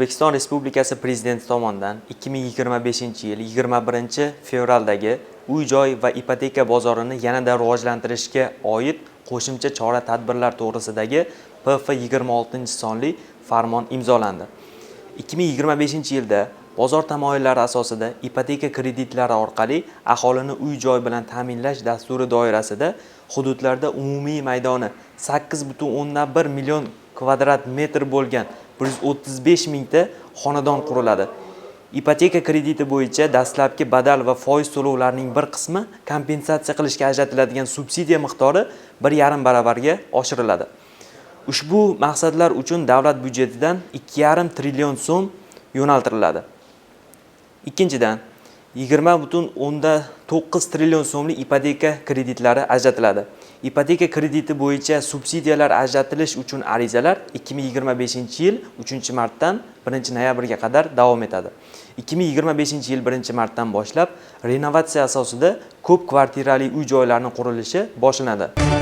O'zbekiston Respublikasi Prezidenti tomonidan 2025-yil 21-fevraldagi uy-joy va ipoteka bozorini yanada rivojlantirishga oid qo'shimcha chora-tadbirlar to'g'risidagi PF26-sonli farmon imzolandi. 2025-yilda bozor tamoyillari asosida ipoteka kreditlari orqali aholini uy-joy bilan ta'minlash dasturi doirasida hududlarda umumiy maydoni 8,1 million kvadrat metr bo'lgan 135 mingta xonadon quriladi. Ipoteka krediti bo'yicha dastlabki badal va foiz to'lovlarining bir qismi kompensatsiya qilishga ajratiladigan subsidiya miqdori 1,5 baravarga oshiriladi. Ushbu maqsadlar uchun davlat byudjetidan 2,5 trillion so'm yo'naltiriladi. Ikkinchidan, 20,9 trillion so'mlik ipoteka kreditlari ajratiladi. Ipoteka krediti bo'yicha subsidiyalar ajratilish uchun arizalar 2025-yil 3-martdan 1-noyabrga qadar davom etadi. 2025-yil 1-martdan boshlab renovatsiya asosida ko'p kvartirali uy-joylarning qurilishi boshlanadi.